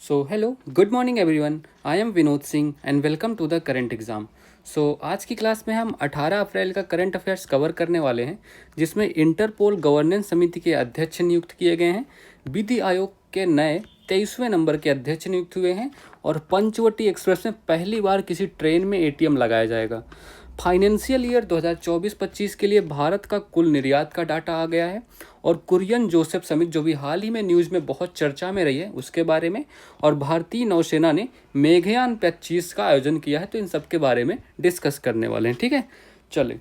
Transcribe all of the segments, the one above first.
Hello, good morning everyone. I am Vinod Singh and welcome to the current exam. आज की class में हम 18 अप्रैल का करंट अफेयर्स कवर करने वाले हैं, जिसमें इंटरपोल गवर्नेंस समिति के अध्यक्ष नियुक्त किए गए हैं, विधि आयोग के नए 23वें नंबर के अध्यक्ष नियुक्त हुए हैं और पंचवटी एक्सप्रेस में पहली बार किसी ट्रेन में एटीएम लगाया जाएगा। फाइनेंशियल ईयर 2024-25 के लिए भारत का कुल निर्यात का डाटा आ गया है और कुरियन जोसेफ समिट जो भी हाल ही में न्यूज़ में बहुत चर्चा में रही है उसके बारे में, और भारतीय नौसेना ने मेघयान 25 का आयोजन किया है, तो इन सब के बारे में डिस्कस करने वाले हैं। ठीक है, चले।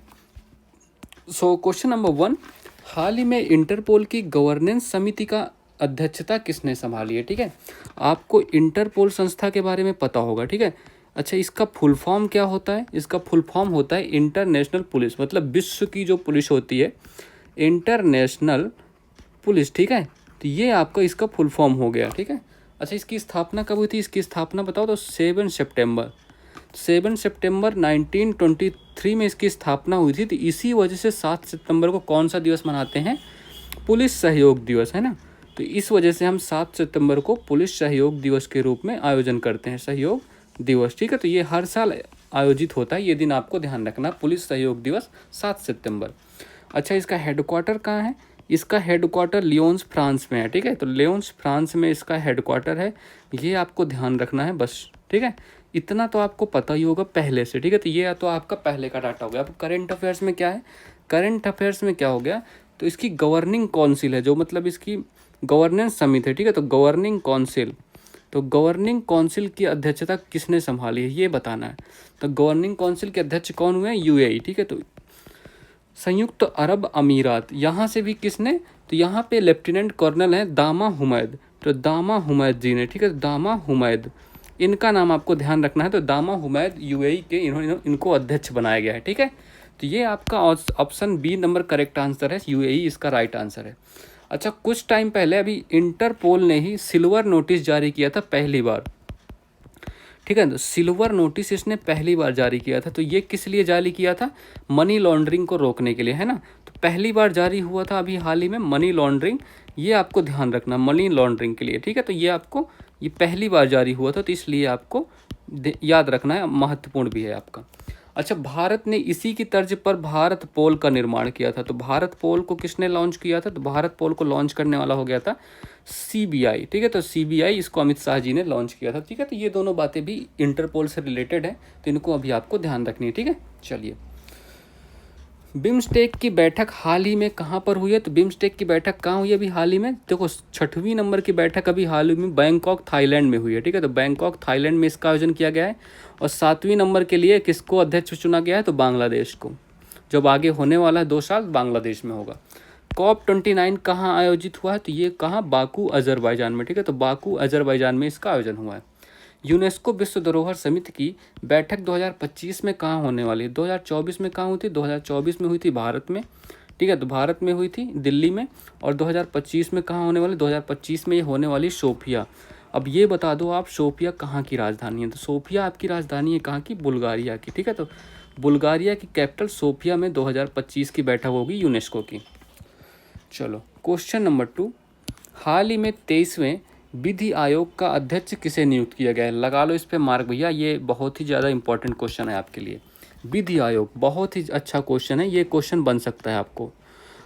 क्वेश्चन नंबर 1, हाल ही में इंटरपोल की गवर्नेंस समिति का अध्यक्षता किसने संभाली है? ठीक है, आपको इंटरपोल संस्था के बारे में पता होगा। ठीक है, अच्छा, इसका फुल फॉर्म क्या होता है? इसका फुल फॉर्म होता है इंटरनेशनल पुलिस, मतलब विश्व की जो पुलिस होती है इंटरनेशनल पुलिस। ठीक है, तो ये आपका इसका फुल फॉर्म हो गया। ठीक है, अच्छा, इसकी स्थापना कब हुई थी? इसकी स्थापना बताओ तो 7 सितंबर 1923 में इसकी स्थापना हुई थी। तो इसी वजह से 7 सितंबर को कौन सा दिवस मनाते हैं? पुलिस सहयोग दिवस, है ना। तो इस वजह से हम 7 सितंबर को पुलिस सहयोग दिवस के रूप में आयोजन करते हैं, सहयोग दिवस। ठीक है, तो ये हर साल आयोजित होता है, ये दिन आपको ध्यान रखना, पुलिस सहयोग दिवस 7 सितंबर। अच्छा, इसका हेडक्वार्टर कहाँ है? इसका हेडक्वार्टर लियोन्स फ्रांस में है। ठीक है, तो लियोन्स फ्रांस में इसका हेडक्वार्टर है, ये आपको ध्यान रखना है बस। ठीक है, इतना तो आपको पता ही होगा पहले से। ठीक है, तो ये तो आपका पहले का डाटा हो गया। अब करंट अफेयर्स में क्या है? करंट अफेयर्स में क्या हो गया, तो इसकी गवर्निंग काउंसिल है, जो मतलब इसकी गवर्नेंस समिति है। ठीक है, तो गवर्निंग काउंसिल की अध्यक्षता किसने संभाली है ये बताना है। तो गवर्निंग काउंसिल के अध्यक्ष कौन हुए हैं? यूएई। ठीक है, तो संयुक्त अरब अमीरात, यहाँ से भी किसने? तो यहाँ पे लेफ्टिनेंट कर्नल हैं दामा हुमैद, तो दामा हुमैद जी ने। ठीक है, दामा हुमैद, इनका नाम आपको ध्यान रखना है। तो दामा हुमैद यूएई के इनको अध्यक्ष बनाया गया है। ठीक है, तो ये आपका option B number correct answer है, यूएई इसका राइट आंसर है। अच्छा, कुछ टाइम पहले अभी इंटरपोल ने ही सिल्वर नोटिस जारी किया था पहली बार। ठीक है, तो सिल्वर नोटिस इसने पहली बार जारी किया था। तो ये किस लिए जारी किया था? मनी लॉन्ड्रिंग को रोकने के लिए, है ना। तो पहली बार जारी हुआ था अभी हाल ही में मनी लॉन्ड्रिंग, ये आपको ध्यान रखना, मनी लॉन्ड्रिंग के लिए। ठीक है, तो ये पहली बार जारी हुआ था, तो इसलिए आपको याद रखना है, महत्वपूर्ण भी है आपका। अच्छा, भारत ने इसी की तर्ज पर भारत पोल का निर्माण किया था। तो भारत पोल को किसने लॉन्च किया था? तो भारत पोल को लॉन्च करने वाला हो गया था सीबीआई। ठीक है, तो सीबीआई इसको अमित शाह जी ने लॉन्च किया था। ठीक है, तो ये दोनों बातें भी इंटरपोल से रिलेटेड है, तो इनको अभी आपको ध्यान रखनी है। ठीक है, चलिए। बिम्स्टेक की बैठक हाल ही में कहाँ पर हुई है? तो बिम्स्टेक की बैठक कहाँ हुई है अभी हाल ही में? देखो, 6वीं नंबर की बैठक अभी हाल ही में बैंकॉक थाईलैंड में हुई है। ठीक है, तो बैंकॉक थाईलैंड में इसका आयोजन किया गया है। और 7वीं नंबर के लिए किसको अध्यक्ष चुना गया है? तो बांग्लादेश को। जब आगे होने वाला है 2 साल, बांग्लादेश में होगा। COP29 कहाँ आयोजित हुआ है? तो ये कहाँ? बाकू अजरबैजान में। ठीक है, तो बाकू अजरबैजान में इसका आयोजन हुआ है। यूनेस्को विश्व धरोहर समिति की बैठक 2025 में कहाँ होने वाली है? 2024 में कहाँ हुई थी? 2024 में हुई थी भारत में। ठीक है, तो भारत में हुई थी, दिल्ली में। और 2025 में कहाँ होने वाली? 2025 में ये होने वाली सोफिया। अब ये बता दो आप, सोफिया कहाँ की राजधानी है? तो सोफिया आपकी राजधानी है कहाँ की? बुल्गारिया की। ठीक है, तो बुल्गारिया की कैपिटल सोफिया में 2025 की बैठक होगी यूनेस्को की। चलो, क्वेश्चन नंबर 2, हाल ही में 23वें विधि आयोग का अध्यक्ष किसे नियुक्त किया गया है? लगा लो इस पे मार्क भैया, ये बहुत ही ज़्यादा इंपॉर्टेंट क्वेश्चन है आपके लिए। विधि आयोग बहुत ही अच्छा क्वेश्चन है, ये क्वेश्चन बन सकता है आपको।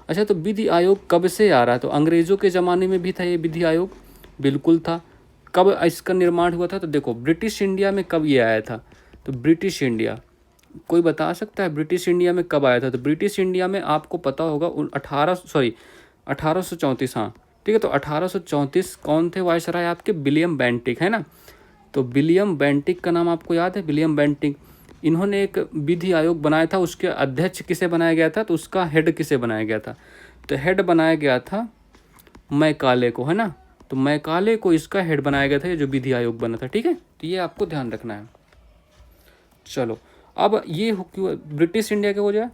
अच्छा, तो विधि आयोग कब से आ रहा है? तो अंग्रेज़ों के ज़माने में भी था ये विधि आयोग, बिल्कुल था। कब इसका निर्माण हुआ था? तो देखो, ब्रिटिश इंडिया में कब ये आया था? तो ब्रिटिश इंडिया, कोई बता सकता है ब्रिटिश इंडिया में कब आया था? तो ब्रिटिश इंडिया में आपको पता होगा 1834। हाँ, ठीक है, तो 1834 कौन थे वायसराय आपके? विलियम बेंटिक, है ना। तो विलियम बेंटिक का नाम आपको याद है? विलियम बेंटिक, इन्होंने एक विधि आयोग बनाया था। उसके अध्यक्ष किसे बनाया गया था? तो उसका हेड किसे बनाया गया था? तो हेड बनाया गया था मैकाले को, है ना। तो मैकाले को इसका हेड बनाया गया था, ये जो विधि आयोग बना था। ठीक है, तो ये आपको ध्यान रखना है। चलो, अब ये ब्रिटिश इंडिया के हो जाए।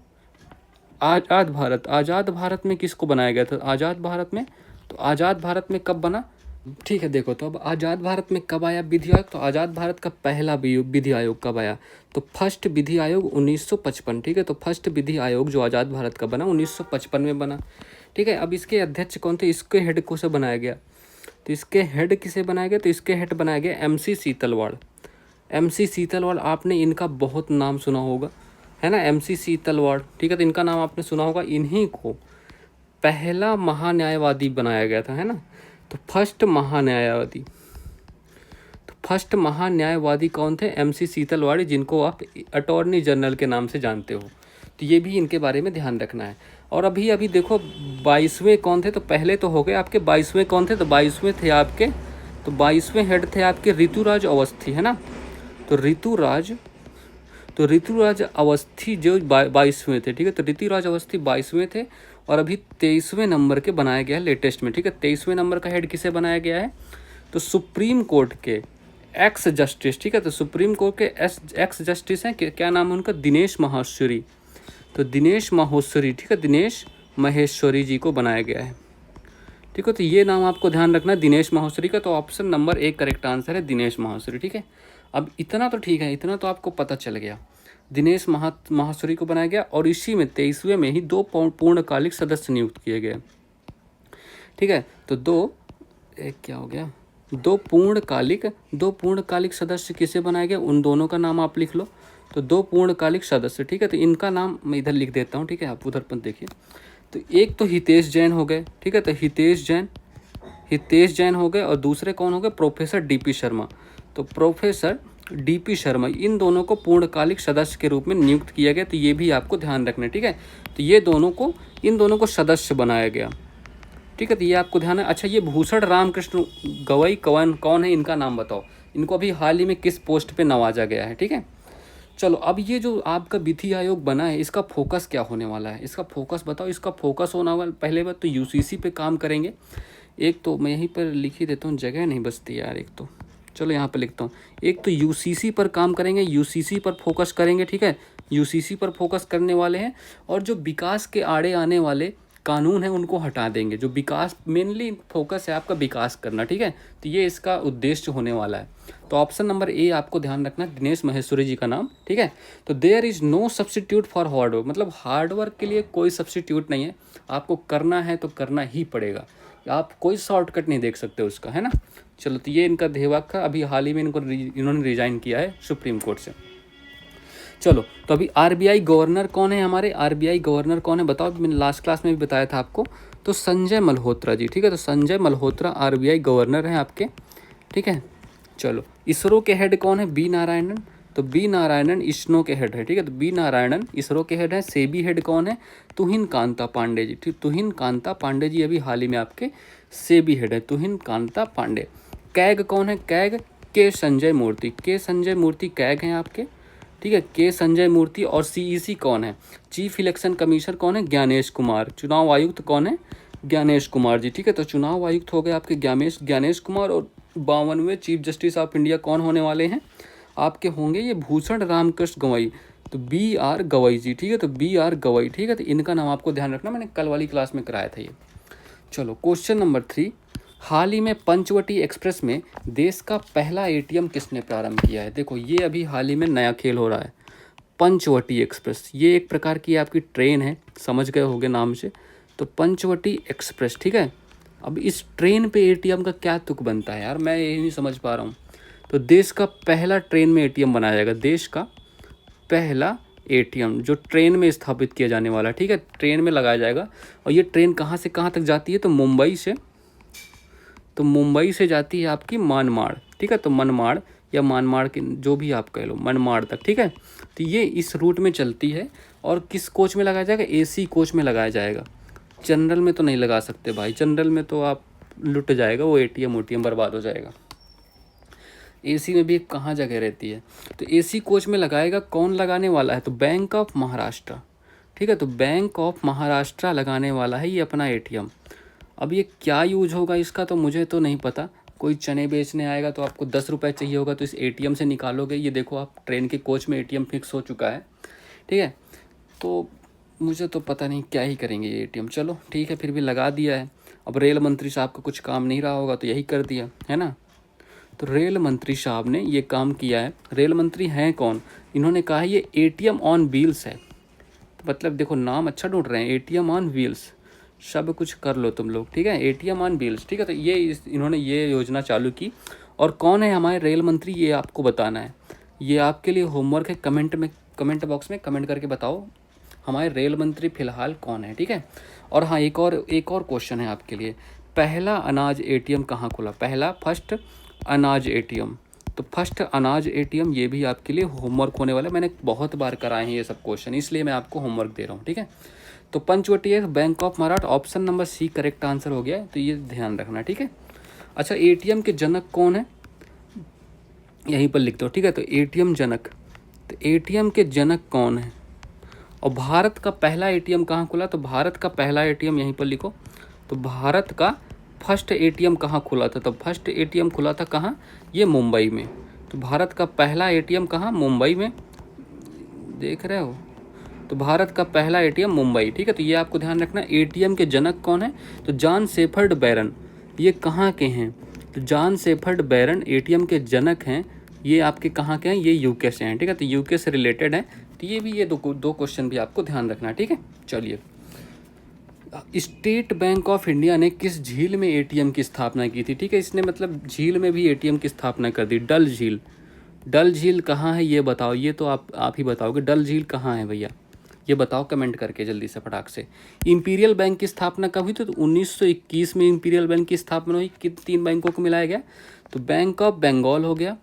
आज़ाद भारत में किसको बनाया गया था? आज़ाद भारत में, तो आज़ाद भारत में कब बना? ठीक है, देखो, तो अब आज़ाद भारत में कब आया विधि आयोग? तो आज़ाद भारत का पहला विधि आयोग कब आया? तो फर्स्ट विधि आयोग 1955। ठीक है, तो फर्स्ट विधि आयोग जो आज़ाद भारत का बना 1955 में बना। ठीक है, अब इसके अध्यक्ष कौन थे? इसके हेड को से बनाया गया? तो इसके हेड किसे बनाया गया, तो इसके हेड बनाया गया MC सीतलवाड़। MC सीतलवाड़, आपने इनका बहुत नाम सुना होगा, है ना, MC सीतलवाड़, ठीक है। तो इनका नाम आपने सुना होगा, इन्हीं को पहला महान्यायवादी बनाया गया था, है ना। तो फर्स्ट महान्यायवादी कौन थे, MC सीतलवाड़ी, जिनको आप अटॉर्नी जनरल के नाम से जानते हो। तो ये भी इनके बारे में ध्यान रखना है। और अभी देखो 22वें कौन थे, तो पहले तो हो गए आपके 22वें कौन थे, तो 22वें थे आपके, तो 22वें हेड थे आपके ऋतुराज अवस्थी, है ना। तो ऋतुराज अवस्थी जो 22वें थे, ठीक है। तो ऋतुराज अवस्थी 22वें थे और अभी 23वें नंबर के बनाया गया है लेटेस्ट में, ठीक है। 23वें नंबर का हेड किसे बनाया गया है, तो सुप्रीम कोर्ट के एक्स जस्टिस, ठीक है। तो सुप्रीम कोर्ट के एक्स जस्टिस हैं, क्या नाम है उनका, दिनेश माहेश्वरी। तो दिनेश माहेश्वरी, ठीक है, दिनेश माहेश्वरी जी को बनाया गया है, ठीक है। तो ये नाम आपको ध्यान रखना है दिनेश माहेश्वरी का। तो ऑप्शन नंबर 1 करेक्ट आंसर है दिनेश माहेश्वरी, ठीक है। अब इतना तो ठीक है, इतना तो आपको पता चल गया, दिनेश माहेश्वरी को बनाया गया और इसी में 23वें में ही 2 पूर्णकालिक सदस्य नियुक्त किए गए, ठीक है। तो दो पूर्णकालिक सदस्य किसे बनाए गए, उन दोनों का नाम आप लिख लो। तो 2 पूर्णकालिक सदस्य, ठीक है। तो इनका नाम मैं इधर लिख देता हूँ, ठीक है, आप उधर पर देखिए। तो एक तो हितेश जैन हो गए, ठीक है। तो हितेश जैन हो गए और दूसरे कौन हो गए, प्रोफेसर DP शर्मा। तो प्रोफेसर DP शर्मा, इन दोनों को पूर्णकालिक सदस्य के रूप में नियुक्त किया गया। तो ये भी आपको ध्यान रखना है, ठीक है। तो इन दोनों को सदस्य बनाया गया, ठीक है। तो ये आपको ध्यान है। अच्छा, ये भूषण रामकृष्ण गवई कौन है, इनका नाम बताओ। इनको अभी हाल ही में किस पोस्ट पे नवाजा गया है, ठीक है। चलो, अब ये जो आपका विधि आयोग बना है, इसका फोकस क्या होने वाला है, इसका फोकस बताओ। इसका फोकस होने वाला, पहले बात तो UCC पे काम करेंगे। एक तो मैं यहीं पर लिख ही देता हूँ, जगह नहीं बचती यार, एक तो चलो यहाँ पे लिखता हूँ। एक तो UCC पर काम करेंगे, UCC पर फोकस करेंगे, ठीक है। UCC पर फोकस करने वाले हैं और जो विकास के आड़े आने वाले कानून है उनको हटा देंगे। जो विकास, मेनली फोकस है आपका विकास करना, ठीक है। तो ये इसका उद्देश्य होने वाला है। तो ऑप्शन नंबर A आपको ध्यान रखना, दिनेश माहेश्वरी जी का नाम, ठीक है। तो there is no substitute for hard work, मतलब हार्ड वर्क के लिए कोई सब्सटीट्यूट नहीं है, आपको करना है तो करना ही पड़ेगा, आप कोई शॉर्टकट नहीं देख सकते उसका, है ना। चलो, तो ये इनका ध्येयवाक्य, अभी हाल ही में इन्होंने रिजाइन किया है सुप्रीम कोर्ट से। चलो, तो अभी RBI गवर्नर कौन है, हमारे RBI गवर्नर कौन है बताओ। मैंने लास्ट क्लास में भी बताया था आपको, तो संजय मल्होत्रा जी, ठीक है। तो संजय मल्होत्रा RBI गवर्नर हैं आपके, ठीक है। चलो, इसरो के हेड कौन है, B नारायणन। तो B नारायणन इसरो के हेड है, ठीक है। तो B नारायणन इसरो के हेड है। सेबी हेड कौन है, तुहिन कांता पांडे जी, ठीक। तुहिन कांता पांडे जी अभी हाल ही में आपके सेबी हेड है, तुहिन कांता पांडे। कैग कौन है, कैग के संजय मूर्ति कैग हैं आपके, ठीक है, के संजय मूर्ति। और CEC कौन है, चीफ इलेक्शन कमीशनर कौन है, ज्ञानेश कुमार। चुनाव आयुक्त कौन है, ज्ञानेश कुमार जी, ठीक है। तो चुनाव आयुक्त हो गए आपके ज्ञानेश कुमार। और 52वें चीफ जस्टिस ऑफ इंडिया कौन होने वाले हैं आपके, होंगे ये भूषण रामकृष्ण गवई। तो BR गवई जी, ठीक है। तो BR गवई, ठीक है। तो इनका नाम आपको ध्यान रखना, मैंने कल वाली क्लास में कराया था ये। चलो, क्वेश्चन नंबर 3, हाल ही में पंचवटी एक्सप्रेस में देश का पहला ATM किसने प्रारंभ किया है। देखो, ये अभी हाल ही में नया खेल हो रहा है, पंचवटी एक्सप्रेस। ये एक प्रकार की आपकी ट्रेन है, समझ गए होंगे नाम से। तो पंचवटी एक्सप्रेस, ठीक है। अब इस ट्रेन पे ATM का क्या तुक बनता है यार, मैं यही नहीं समझ पा रहा हूँ। तो देश का पहला ट्रेन में ATM बनाया जाएगा, देश का पहला ATM जो ट्रेन में स्थापित किया जाने वाला है, ठीक है। ट्रेन में लगाया जाएगा। और ये ट्रेन कहाँ से कहाँ तक जाती है, तो मुंबई से जाती है आपकी मनमाड़, ठीक है। तो मनमाड़ या मानमाड़ के जो भी आप कह लो, मनमाड़ तक, ठीक है। तो ये इस रूट में चलती है। और किस कोच में लगाया जाएगा, AC कोच में लगाया जाएगा। जनरल में तो नहीं लगा सकते भाई, जनरल में तो आप लुट जाएगा वो ATM बर्बाद हो जाएगा। AC में भी कहाँ जगह रहती है। तो AC कोच में लगाएगा। कौन लगाने वाला है, तो बैंक ऑफ महाराष्ट्र, ठीक है। तो बैंक ऑफ महाराष्ट्र लगाने वाला है ये अपना ATM। अब ये क्या यूज होगा इसका, तो मुझे तो नहीं पता। कोई चने बेचने आएगा तो आपको 10 रुपये चाहिए होगा, तो इस ATM से निकालोगे। ये देखो, आप ट्रेन के कोच में ATM फिक्स हो चुका है, ठीक है। तो मुझे तो पता नहीं क्या ही करेंगे ये ATM। चलो ठीक है, फिर भी लगा दिया है। अब रेल मंत्री साहब का कुछ काम नहीं रहा होगा तो यही कर दिया, है ना। तो रेल मंत्री साहब ने ये काम किया है। रेल मंत्री हैं कौन, इन्होंने कहा है ये ATM ऑन व्हील्स है। तो मतलब देखो, नाम अच्छा ढूंढ रहे हैं, ATM ऑन व्हील्स। सब कुछ कर लो तुम लोग, ठीक है। एटीएम ऑन व्हील्स, ठीक है। तो ये इन्होंने ये योजना चालू की। और कौन है हमारे रेल मंत्री, ये आपको बताना है। ये आपके लिए होमवर्क है, कमेंट बॉक्स में कमेंट करके बताओ हमारे रेल मंत्री फिलहाल कौन है, ठीक है। और हाँ, एक और क्वेश्चन है आपके लिए। पहला अनाज एटीएम कहाँ खुला, फर्स्ट अनाज एटीएम। तो फर्स्ट अनाज एटीएम, ये भी आपके लिए होमवर्क होने वाला है। मैंने बहुत बार कराए हैं ये सब क्वेश्चन, इसलिए मैं आपको होमवर्क दे रहा हूँ, ठीक है। तो Panchavati bank of Maharashtra, option number C correct answer हो गया है, तो ये ध्यान रखना, ठीक है। अच्छा, एटीएम के जनक कौन है, यहीं पर लिख दो, ठीक है। तो एटीएम जनक, तो एटीएम के जनक कौन है। और भारत का पहला एटीएम कहाँ खुला, तो भारत का पहला एटीएम यहीं पर लिखो। तो भारत का फर्स्ट एटीएम कहाँ खुला था, तो फर्स्ट एटीएम खुला था कहाँ, ये मुंबई में। तो भारत का पहला एटीएम कहाँ, मुंबई में, देख रहे हो। तो भारत का पहला एटीएम मुंबई, ठीक है। तो ये आपको ध्यान रखना। एटीएम के जनक कौन है, तो जॉन शेफर्ड बैरन, ये कहाँ के हैं, तो जॉन शेफर्ड बैरन एटीएम के जनक हैं। ये आपके कहाँ के हैं, ये यूके से हैं, ठीक है। तो यूके से रिलेटेड है। तो ये भी, ये दो क्वेश्चन भी आपको ध्यान रखना, ठीक है। चलिए, स्टेट बैंक ऑफ इंडिया ने किस झील में एटीएम की स्थापना की थी, ठीक है। इसने मतलब झील में भी एटीएम की स्थापना कर दी, डल झील। डल झील कहाँ है ये बताओ, ये तो आप ही बताओगे, डल झील कहाँ है भैया, ये बताओ कमेंट करके जल्दी से फटाक से। इंपीरियल बैंक की स्थापना कब हुई, तो 1921 में इंपीरियल बैंक की स्थापना हुई। किन 3 बैंकों को मिलाया गया, तो बैंक ऑफ बंगाल हो गया,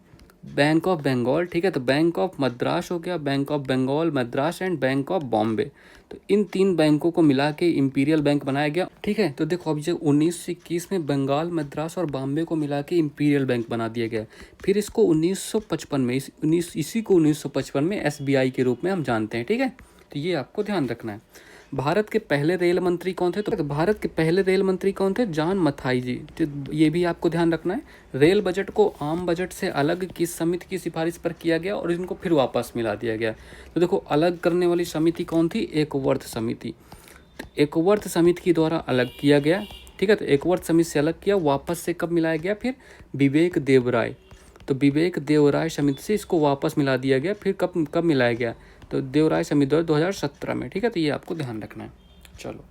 बैंक ऑफ बंगाल, ठीक है। तो बैंक ऑफ मद्रास हो गया, bank of Bengal Madras and bank of Bombay. तो इन 3 बैंकों को मिला के इंपीरियल बैंक बनाया गया, ठीक है। तो देखो, अब जब 1921 में बंगाल मद्रास और बॉम्बे को मिला के इंपीरियल बैंक बना दिया गया। फिर इसको 1955 में इसी को 1955 में एसबीआई के रूप में हम जानते हैं, ठीक है। तो ये आपको ध्यान रखना है। भारत के पहले रेल मंत्री कौन थे, तो भारत के पहले रेल मंत्री कौन थे, जॉन मथाई जी। तो ये भी आपको ध्यान रखना है। रेल बजट को आम बजट से अलग किस समिति की सिफारिश पर किया गया और इनको फिर वापस मिला दिया गया। तो देखो, अलग करने वाली समिति कौन थी, एकवर्थ समिति। एकवर्थ समिति के द्वारा अलग किया गया, ठीक है। तो एकवर्थ समिति से अलग किया, वापस से कब मिलाया गया, फिर विवेक देवराय। तो विवेक देवराय समिति से इसको वापस मिला दिया गया। फिर कब मिलाया गया, तो देवराय समिति 2017 में, ठीक है। तो ये आपको ध्यान रखना है। चलो,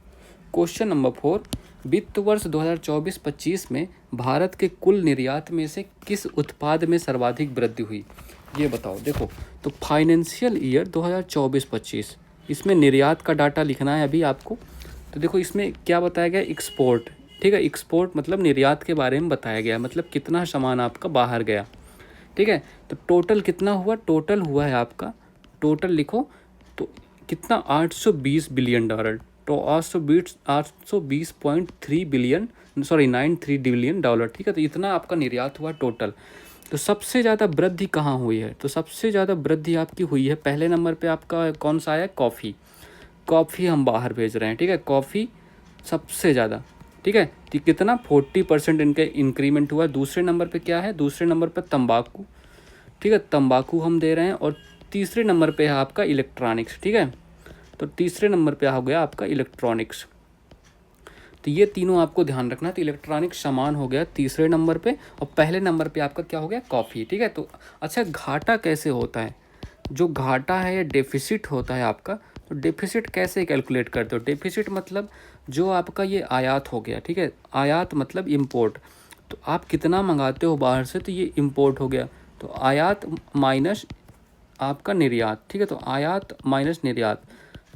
क्वेश्चन नंबर 4, वित्त वर्ष 2024-25 में भारत के कुल निर्यात में से किस उत्पाद में सर्वाधिक वृद्धि हुई, ये बताओ। देखो, तो फाइनेंशियल ईयर 2024-25, इसमें निर्यात का डाटा लिखना है अभी आपको। तो देखो, इसमें क्या बताया गया, एक्सपोर्ट, ठीक है। एक्सपोर्ट मतलब निर्यात के बारे में बताया गया, मतलब कितना सामान आपका बाहर गया, ठीक है। तो टोटल कितना हुआ, टोटल हुआ है आपका, टोटल लिखो, तो कितना, 820 बिलियन डॉलर। तो 820.3 बिलियन, 93 बिलियन डॉलर, ठीक है। तो इतना आपका निर्यात हुआ टोटल। तो सबसे ज़्यादा वृद्धि कहाँ हुई है, तो सबसे ज़्यादा वृद्धि आपकी हुई है, पहले नंबर पे आपका कौन सा आया, कॉफ़ी। कॉफ़ी हम बाहर भेज रहे हैं, ठीक है। कॉफ़ी सबसे ज़्यादा, ठीक है। तो कितना, 40% इनका इंक्रीमेंट हुआ। दूसरे नंबर पे क्या है, दूसरे नंबर पे तंबाकू, ठीक है। तंबाकू हम दे रहे हैं। और तीसरे नंबर पे है आपका इलेक्ट्रॉनिक्स, ठीक है। तो तीसरे नंबर पे हो गया आपका इलेक्ट्रॉनिक्स। तो ये तीनों आपको ध्यान रखना। तो इलेक्ट्रॉनिक्स सामान हो गया तीसरे नंबर पे, और पहले नंबर पे आपका क्या हो गया, कॉफ़ी, ठीक है। तो अच्छा, घाटा कैसे होता है, जो घाटा है या डेफिसिट होता है आपका, तो डेफिसिट कैसे कैलकुलेट करते हो। डेफिसिट मतलब जो आपका ये आयात हो गया, ठीक है। आयात मतलब इम्पोर्ट, तो आप कितना मंगाते हो बाहर से, तो ये इम्पोर्ट हो गया। तो आयात माइनस आपका निर्यात, ठीक है। तो आयात माइनस निर्यात,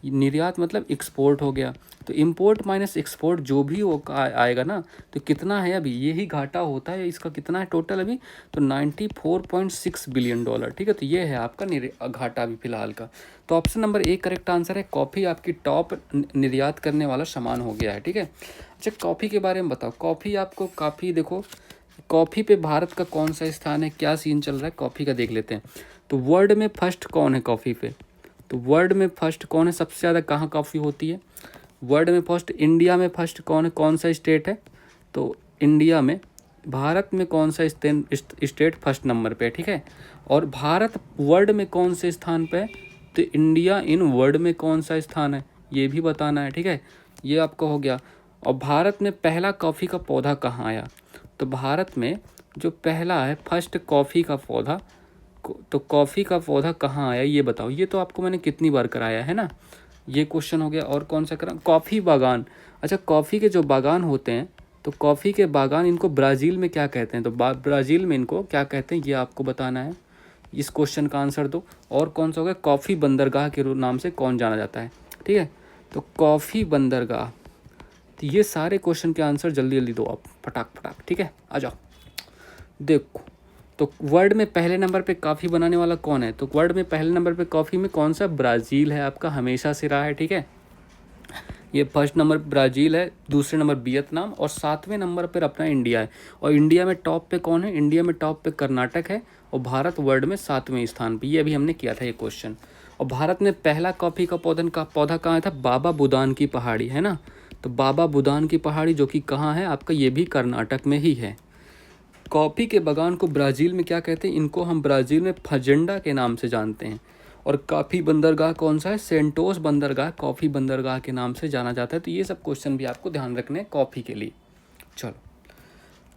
निर्यात मतलब एक्सपोर्ट हो गया। तो इंपोर्ट माइनस एक्सपोर्ट जो भी वो आएगा ना, तो कितना है अभी, यही घाटा होता है। इसका कितना है टोटल अभी, तो 94.6 बिलियन डॉलर, ठीक है। तो ये है आपका घाटा अभी फिलहाल का। तो option number A correct answer है। कॉफ़ी आपकी टॉप निर्यात करने वाला सामान हो गया है, ठीक है। अच्छा, कॉफ़ी के बारे में बताओ। कॉफ़ी आपको काफ़ी, देखो कॉफ़ी पे भारत का कौन सा स्थान है, क्या सीन चल रहा है कॉफ़ी का, देख लेते हैं। तो वर्ल्ड में फर्स्ट कौन है कॉफ़ी पे, तो वर्ल्ड में फर्स्ट कौन है, सबसे ज़्यादा कहाँ कॉफ़ी होती है, वर्ल्ड में फर्स्ट। इंडिया में फर्स्ट कौन है, कौन सा स्टेट है, तो इंडिया में, भारत में कौन सा स्टेट फर्स्ट नंबर पे है, ठीक है। और भारत वर्ल्ड में कौन से स्थान पे है, तो इंडिया इन वर्ल्ड में कौन सा स्थान है, ये भी बताना है, ठीक है। ये आपका हो गया। और भारत में पहला कॉफ़ी का पौधा कहाँ आया, तो भारत में जो पहला है फर्स्ट कॉफ़ी का पौधा, तो कॉफ़ी का पौधा कहाँ आया ये बताओ। ये तो आपको मैंने कितनी बार कराया है ना, ये क्वेश्चन हो गया। और कौन सा करा, कॉफ़ी बागान। अच्छा, कॉफ़ी के जो बागान होते हैं तो कॉफ़ी के बागान इनको ब्राज़ील में क्या कहते हैं, तो ब्राज़ील में इनको क्या कहते हैं ये आपको बताना है। इस क्वेश्चन का आंसर दो। और कौन सा हो गया, कॉफ़ी बंदरगाह के नाम से कौन जाना जाता है, ठीक है, तो कॉफ़ी बंदरगाह। तो ये सारे क्वेश्चन के आंसर जल्दी जल्दी दो आप, फटाक फटाक, ठीक है। आ जाओ, देखो तो वर्ल्ड में पहले नंबर पे कॉफ़ी बनाने वाला कौन है, तो वर्ल्ड में पहले नंबर पे कॉफ़ी में कौन सा, ब्राज़ील है आपका, हमेशा से रहा है, ठीक है। ये फर्स्ट नंबर ब्राज़ील है, दूसरे नंबर वियतनाम और सातवें नंबर पर अपना इंडिया है। और इंडिया में टॉप पे कौन है, इंडिया में टॉप पे कर्नाटक है और भारत वर्ल्ड में 7वें स्थान पे। ये अभी हमने किया था ये क्वेश्चन। और भारत में पहला कॉफ़ी का पौधा कहाँ था, बाबा बुदान की पहाड़ी, है ना। तो बाबा बुदान की पहाड़ी जो कि कहाँ है आपका, ये भी कर्नाटक में ही है। कॉफ़ी के बागान को ब्राज़ील में क्या कहते हैं, इनको हम ब्राज़ील में फजेंडा के नाम से जानते हैं। और कॉफ़ी बंदरगाह कौन सा है, सेंटोस बंदरगाह कॉफ़ी बंदरगाह के नाम से जाना जाता है। तो ये सब क्वेश्चन भी आपको ध्यान रखने हैं कॉफ़ी के लिए। चलो,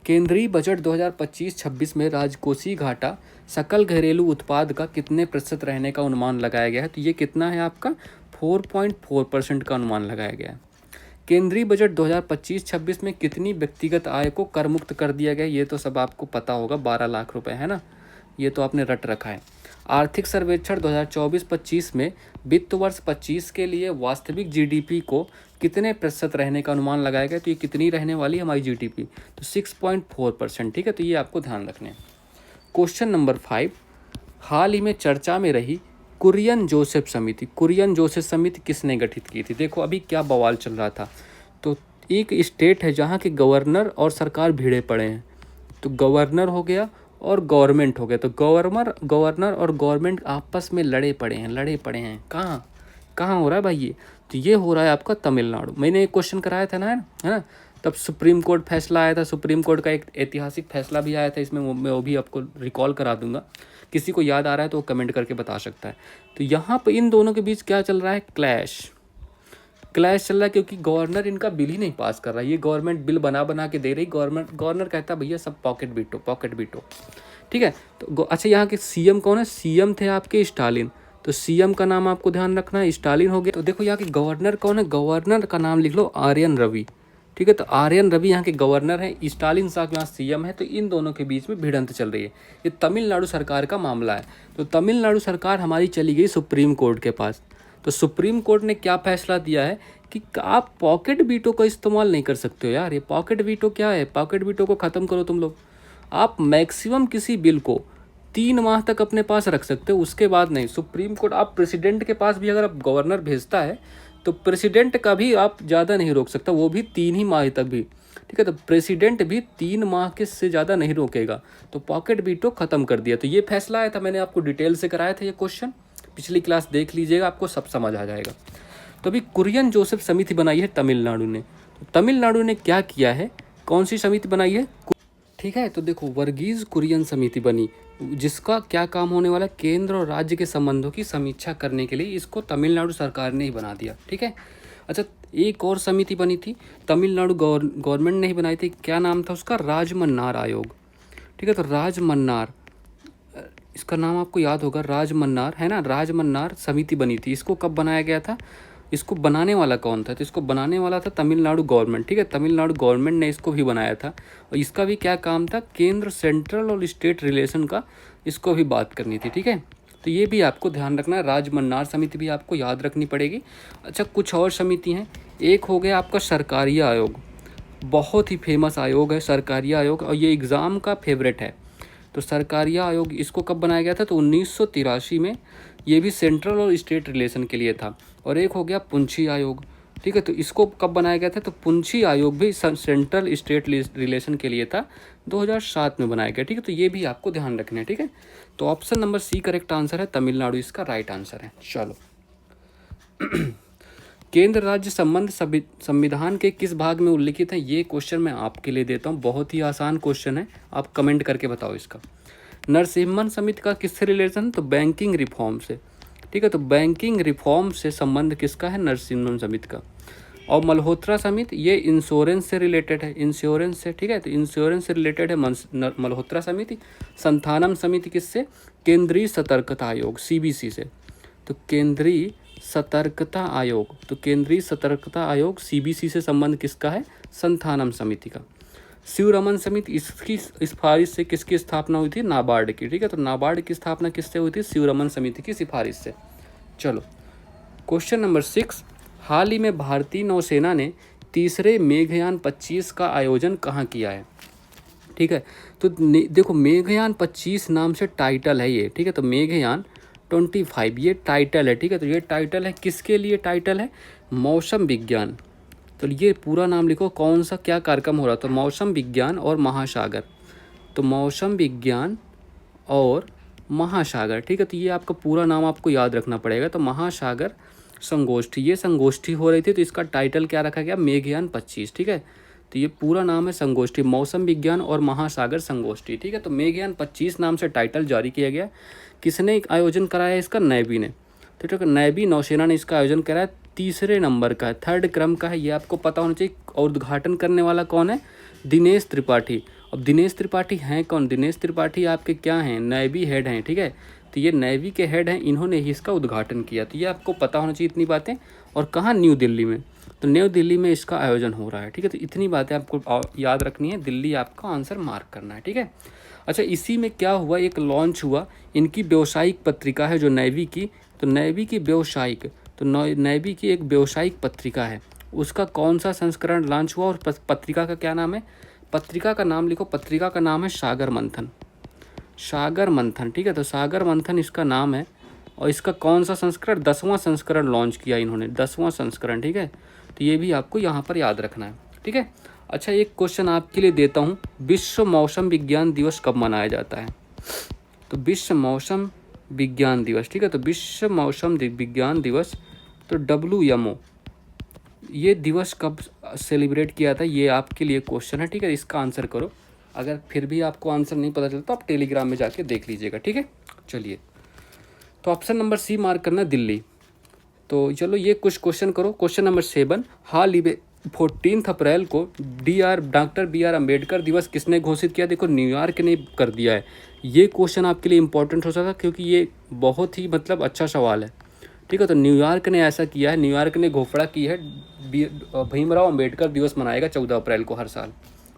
केंद्रीय बजट 2025-26 में राजकोषीय घाटा सकल घरेलू उत्पाद का कितने प्रतिशत रहने का अनुमान लगाया गया है, तो ये कितना है आपका 4.4% का अनुमान लगाया गया है। केंद्रीय बजट 2025-26 में कितनी व्यक्तिगत आय को कर मुक्त कर दिया गया, ये तो सब आपको पता होगा, 12 लाख रुपए, है ना, ये तो आपने रट रखा है। आर्थिक सर्वेक्षण 2024-25 में वित्त वर्ष 25 के लिए वास्तविक जीडीपी को कितने प्रतिशत रहने का अनुमान लगाया गया, तो ये कितनी रहने वाली है हमारी जीडीपी, तो 6.4%, ठीक है। तो ये आपको ध्यान रखने हैं। क्वेश्चन नंबर 5, हाल ही में चर्चा में रही कुरियन जोसेफ समिति, कुरियन जोसेफ समिति किसने गठित की थी। देखो अभी क्या बवाल चल रहा था, तो एक स्टेट है जहाँ के गवर्नर और सरकार भिड़े पड़े हैं, तो गवर्नर हो गया और गवर्नमेंट हो गया, तो गवर्नर और गवर्नमेंट आपस में लड़े पड़े हैं। कहाँ कहाँ हो रहा है भाई ये, तो ये हो रहा है आपका तमिलनाडु। मैंने एक क्वेश्चन कराया था ना, है ना, तब सुप्रीम कोर्ट फैसला आया था, सुप्रीम कोर्ट का एक ऐतिहासिक फैसला भी आया था इसमें, मैं वो भी आपको रिकॉल करा दूंगा, किसी को याद आ रहा है तो वो कमेंट करके बता सकता है। तो यहाँ पर इन दोनों के बीच क्या चल रहा है, क्लैश चल रहा है, क्योंकि गवर्नर इनका बिल ही नहीं पास कर रहा है। ये गवर्नमेंट बिल बना के दे रही, गवर्नर कहता है भैया सब पॉकेट बीटो, ठीक है। तो अच्छा, यहाँ के सीएम कौन है, सीएम थे आपके स्टालिन, तो सीएम का नाम आपको ध्यान रखना है, स्टालिन हो गया। तो देखो यहाँ के गवर्नर कौन है, गवर्नर का नाम लिख लो आर्यन रवि, ठीक है। तो आर्यन रवि यहाँ के गवर्नर हैं, स्टालिन साहब यहाँ सीएम है। तो इन दोनों के बीच में भिड़ंत चल रही है। ये तमिलनाडु सरकार का मामला है। तो तमिलनाडु सरकार हमारी चली गई सुप्रीम कोर्ट के पास। तो सुप्रीम कोर्ट ने क्या फैसला दिया है कि आप पॉकेट वीटो का इस्तेमाल नहीं कर सकते हो यार। ये पॉकेट वीटो क्या है, पॉकेट वीटो को ख़त्म करो तुम लोग। आप मैक्सिमम किसी बिल को 3 माह तक अपने पास रख सकते हो, उसके बाद नहीं। सुप्रीम कोर्ट, आप प्रेसिडेंट के पास भी अगर आप गवर्नर भेजता है तो प्रेसिडेंट का भी आप ज़्यादा नहीं रोक सकता, वो भी 3 ही माह तक भी, ठीक है। तो प्रेसिडेंट भी 3 माह के से ज़्यादा नहीं रोकेगा। तो पॉकेट वीटो ख़त्म कर दिया। तो ये फैसला आया था, मैंने आपको डिटेल से कराया था ये क्वेश्चन, पिछली क्लास देख लीजिएगा, आपको सब समझ आ जाएगा। तो अभी कुरियन जोसेफ समिति बनाई है तमिलनाडु ने। तो तमिलनाडु ने क्या किया है, कौन सी समिति बनाई है, ठीक है। तो देखो वर्गीज कुरियन समिति बनी, जिसका क्या काम होने वाला है, केंद्र और राज्य के संबंधों की समीक्षा करने के लिए इसको तमिलनाडु सरकार ने ही बना दिया, ठीक है। अच्छा, एक और समिति बनी थी, तमिलनाडु गवर्नमेंट ने ही बनाई थी, क्या नाम था उसका, राजमन्नार आयोग, ठीक है। तो राजमन्नार, इसका नाम आपको याद होगा, राजमन्नार, है ना, राजमन्नार समिति बनी थी। इसको कब बनाया गया था, इसको बनाने वाला कौन था, तो इसको बनाने वाला था तमिलनाडु गवर्नमेंट, ठीक है। तमिलनाडु गवर्नमेंट ने इसको भी बनाया था। और इसका भी क्या काम था, केंद्र, सेंट्रल और स्टेट रिलेशन का इसको भी बात करनी थी, ठीक है। तो ये भी आपको ध्यान रखना है, राजमन्नार समिति भी आपको याद रखनी पड़ेगी। अच्छा, कुछ और समिति हैं, एक हो गया आपका सरकारिया आयोग, बहुत ही फेमस आयोग है सरकारिया आयोग, और ये एग्ज़ाम का फेवरेट है। तो सरकारिया आयोग, इसको कब बनाया गया था, तो 1983 में, ये भी सेंट्रल और स्टेट रिलेशन के लिए था। और एक हो गया पुंछी आयोग, ठीक है। तो इसको कब बनाया गया था, तो पुंछी आयोग भी सेंट्रल स्टेट रिलेशन के लिए था, 2007 में बनाया गया, ठीक है। तो ये भी आपको ध्यान रखना है, ठीक है। तो option number C correct answer है, तमिलनाडु इसका राइट आंसर है। चलो केंद्र राज्य संबंध संविधान के किस भाग में उल्लिखित है, ये क्वेश्चन मैं आपके लिए देता हूँ, बहुत ही आसान क्वेश्चन है, आप कमेंट करके बताओ इसका। नरसिम्हन समिति का किससे रिलेशन, तो बैंकिंग रिफॉर्म से, ठीक है। तो बैंकिंग रिफॉर्म से संबंध किसका है, नरसिम्हन समिति का। और मल्होत्रा समिति, ये इंश्योरेंस से रिलेटेड है, इंश्योरेंस से, ठीक है। तो इंश्योरेंस से रिलेटेड है मल्होत्रा समिति। संथानम समिति किससे, केंद्रीय सतर्कता आयोग, सीबीसी से। तो केंद्रीय सतर्कता आयोग, तो केंद्रीय सतर्कता आयोग सीबीसी से संबंध किसका है? संथानम समिति का। शिवरमन समिति, इसकी सिफारिश से किसकी स्थापना हुई थी? नाबार्ड की, ठीक है। तो नाबार्ड की स्थापना किससे हुई थी? शिवरमन समिति की सिफारिश से। चलो क्वेश्चन नंबर 6, हाल ही में भारतीय नौसेना ने तीसरे मेघयान 25 का आयोजन कहाँ किया है? ठीक है, तो देखो मेघयान 25 नाम से टाइटल है ये, ठीक है। तो मेघयान 25 ये टाइटल है, ठीक है। तो ये टाइटल है किसके लिए? टाइटल है मौसम विज्ञान। तो ये पूरा नाम लिखो, कौन सा क्या कार्यक्रम हो रहा? तो मौसम विज्ञान और महासागर, तो मौसम विज्ञान और महासागर, ठीक है। तो ये आपका पूरा नाम आपको याद रखना पड़ेगा। तो महासागर संगोष्ठी, ये संगोष्ठी हो रही थी, तो इसका टाइटल क्या रखा गया? मेघयान 25, ठीक है। तो ये पूरा नाम है संगोष्ठी, मौसम विज्ञान और महासागर संगोष्ठी, ठीक है। तो मेघयान 25 नाम से टाइटल जारी किया गया। किसने आयोजन कराया इसका? नेवी ने, तो ठीक है। नेवी नौसेना ने इसका आयोजन कराया, तीसरे नंबर का है, थर्ड क्रम का है, ये आपको पता होना चाहिए। और उद्घाटन करने वाला कौन है? दिनेश त्रिपाठी। अब दिनेश त्रिपाठी हैं कौन? दिनेश त्रिपाठी आपके क्या हैं? नेवी हेड हैं, ठीक है। तो ये नेवी के हेड हैं, इन्होंने ही इसका उद्घाटन किया। तो ये आपको पता होना चाहिए इतनी बातें। और कहाँ? न्यू दिल्ली में, तो न्यू दिल्ली में इसका आयोजन हो रहा है, ठीक है। तो इतनी बातें आपको याद रखनी है, दिल्ली आपका आंसर मार्क करना है, ठीक है। अच्छा, इसी में क्या हुआ? एक लॉन्च हुआ, इनकी व्यावसायिक पत्रिका है जो नेवी की, तो नेवी की व्यावसायिक, तो नेवी की एक व्यावसायिक पत्रिका है, उसका कौन सा संस्करण लॉन्च हुआ? और पत्रिका का क्या नाम है? पत्रिका का नाम लिखो, पत्रिका का नाम है सागर मंथन। सागर मंथन, ठीक है। तो सागर मंथन इसका नाम है। और इसका कौन सा संस्करण? 10वां संस्करण लॉन्च किया इन्होंने, 10वां संस्करण, ठीक है। तो ये भी आपको यहाँ पर याद रखना है, ठीक है। अच्छा, एक क्वेश्चन आपके लिए देता हूँ, विश्व मौसम विज्ञान दिवस कब मनाया जाता है? तो विश्व मौसम विज्ञान दिवस, ठीक है। तो विश्व मौसम विज्ञान दिवस, तो WMO, ये दिवस कब सेलिब्रेट किया था? ये आपके लिए क्वेश्चन है, ठीक है। इसका आंसर करो। अगर फिर भी आपको आंसर नहीं पता चलता, आप टेलीग्राम में जाके देख लीजिएगा, ठीक है। चलिए, तो ऑप्शन नंबर सी मार्क करना, दिल्ली। तो चलो ये कुछ क्वेश्चन करो। क्वेश्चन नंबर 7, हाल ही में 14 अप्रैल को डॉक्टर BR अम्बेडकर दिवस किसने घोषित किया? देखो न्यूयॉर्क ने कर दिया है। ये क्वेश्चन आपके लिए इंपॉर्टेंट हो सकता है, क्योंकि ये बहुत ही मतलब अच्छा सवाल है, ठीक है। तो न्यूयॉर्क ने ऐसा किया है, न्यूयॉर्क ने घोषणा की है, भीमराव अम्बेडकर दिवस मनाएगा 14 अप्रैल को हर साल,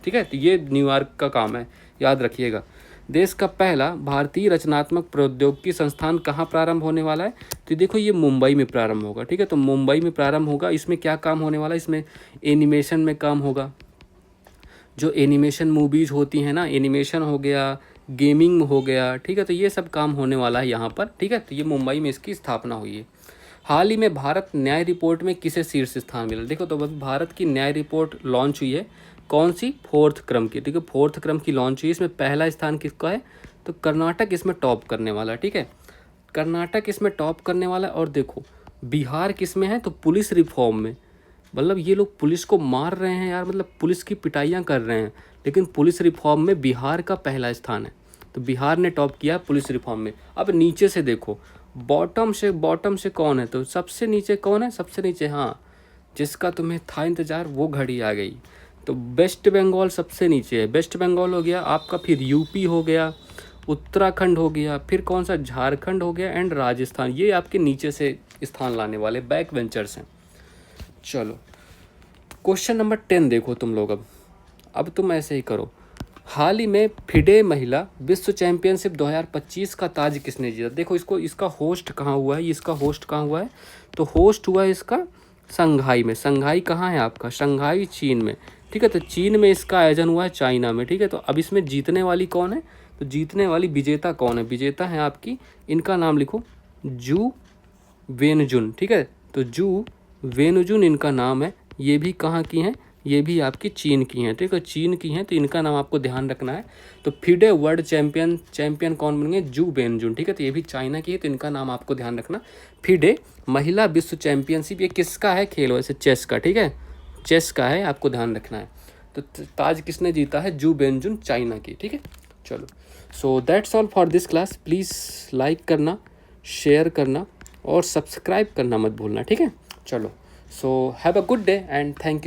ठीक है। तो ये न्यूयॉर्क का काम है, याद रखिएगा। देश का पहला भारतीय रचनात्मक प्रौद्योगिकी संस्थान कहाँ प्रारंभ होने वाला है? तो देखो ये मुंबई में प्रारंभ होगा, ठीक है। तो मुंबई में प्रारंभ होगा। इसमें क्या काम होने वाला है? इसमें एनिमेशन में काम होगा, जो एनिमेशन मूवीज़ होती हैं ना, एनिमेशन हो गया, गेमिंग हो गया, ठीक है। तो ये सब काम होने वाला है यहाँ पर, ठीक है। तो ये मुंबई में इसकी स्थापना हुई है। हाल ही में भारत न्याय रिपोर्ट में किसे शीर्ष स्थान मिला? देखो, तो भारत की न्याय रिपोर्ट लॉन्च हुई है, कौन सी? 4th क्रम की, ठीक है। 4th क्रम की लॉन्च हुई, इसमें पहला स्थान किसका है? तो कर्नाटक इसमें टॉप करने वाला है, ठीक है। कर्नाटक इसमें टॉप करने वाला है। और देखो बिहार किस में है? तो पुलिस रिफॉर्म में। मतलब ये लोग पुलिस को मार रहे हैं यार, मतलब पुलिस की पिटाइयाँ कर रहे हैं, लेकिन पुलिस रिफॉर्म में बिहार का पहला स्थान है। तो बिहार ने टॉप किया पुलिस रिफॉर्म में। अब नीचे से देखो, बॉटम से कौन है? तो सबसे नीचे कौन है? सबसे नीचे, हाँ, जिसका तुम्हें था इंतज़ार, वो घड़ी आ गई। तो वेस्ट बंगाल सबसे नीचे है, वेस्ट बंगाल हो गया आपका, फिर यूपी हो गया, उत्तराखंड हो गया, फिर कौन सा? झारखंड हो गया, एंड राजस्थान। ये आपके नीचे से स्थान लाने वाले बैक वेंचर्स हैं। चलो क्वेश्चन नंबर 10 देखो तुम लोग। अब तुम ऐसे ही करो, हाल ही में फिडे महिला विश्व चैंपियनशिप 2025 का ताज किसने जीता? देखो इसका होस्ट कहाँ हुआ है? इसका होस्ट कहाँ हुआ है? तो होस्ट हुआ है इसका शंघाई में। शंघाई कहाँ है आपका? शंघाई चीन में, ठीक है। तो चीन में इसका आयोजन हुआ है, चाइना में, ठीक है। तो अब इसमें जीतने वाली कौन है? तो जीतने वाली विजेता कौन है? विजेता है आपकी, इनका नाम लिखो, जू वेनजुन, ठीक है। तो जू वेनजुन इनका नाम है। ये भी कहाँ की हैं? ये भी आपकी चीन की हैं, ठीक है। चीन की हैं, तो इनका नाम आपको ध्यान रखना है। तो फिडे वर्ल्ड चैंपियन कौन बनेंगे? जू वेनजुन, ठीक है। तो ये भी चाइना की है, तो इनका नाम आपको ध्यान रखना। फिडे महिला विश्व चैंपियनशिप, ये किसका है खेल? वैसे चेस का, ठीक है, चेस का है, आपको ध्यान रखना है। तो ताज किसने जीता है? जू वेनजुन, चाइना की, ठीक है। चलो, so that's all for this class. Please like करना, शेयर करना और सब्सक्राइब करना मत भूलना, ठीक है। चलो, so have a good day and thank you.